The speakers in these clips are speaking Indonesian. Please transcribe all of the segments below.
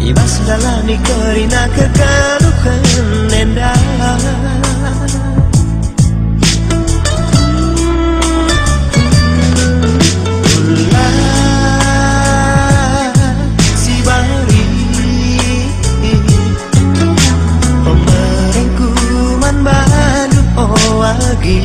Ibas dalani kerina kegaluhan endah si bari pemerengkuman Bandung owagi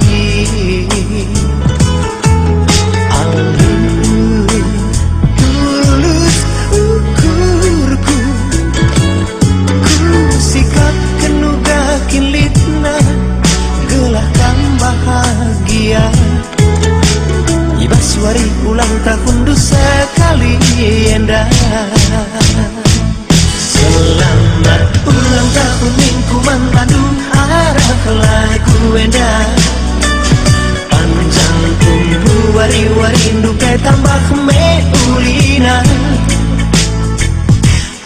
bahagia Ibas suari ulang tahun dosa kali endah Selamat ulang tahun Mingkuman Bandung arah lagu endah Panjang umur wari-wari dukai tambah meulina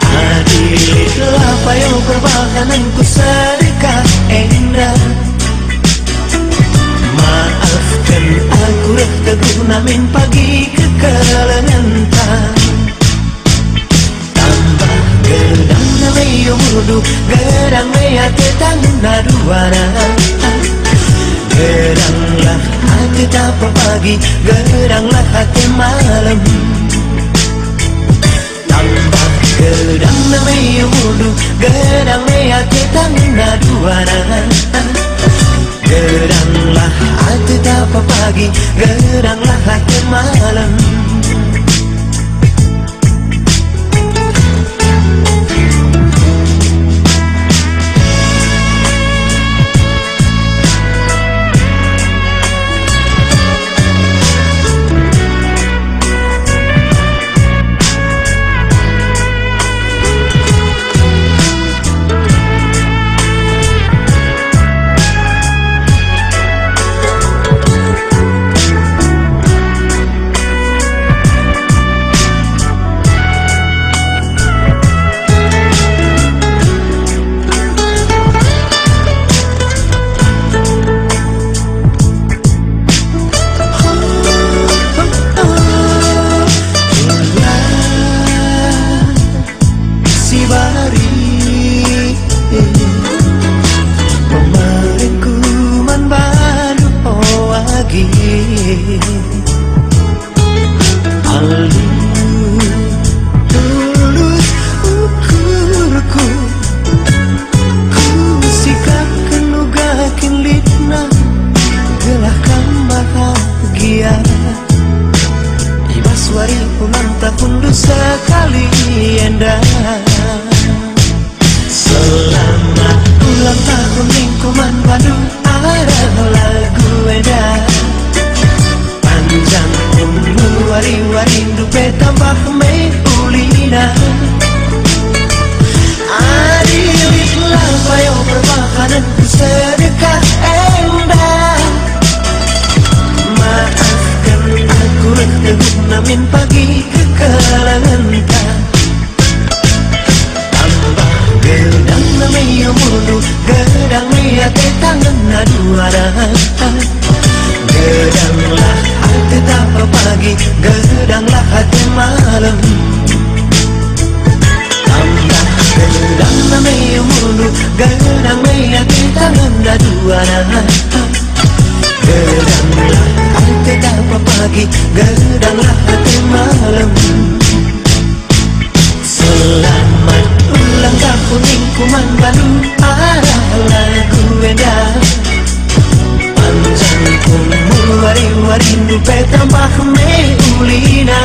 Adillah payo perbahananku sedekah endah Maafkan aku teguh namin pagi kekelengentang Tambah gedang na mayo mudu Gedang maya tetang naduana Gedanglah hati tapa pagi Gedanglah hati malam Tambah gedang na mayo mudu Gedang maya tetang naduana Gedanglah hati tapa pagi, gedanglah hati malam Gedang mea kita ngenda dua nah. Gedanglah hati tanpa pagi, gedanglah hati malam. Selamat ulang tahun lingkungan baru, lagu indah. Panjang umur wari-wari, dupe tambah me ulina.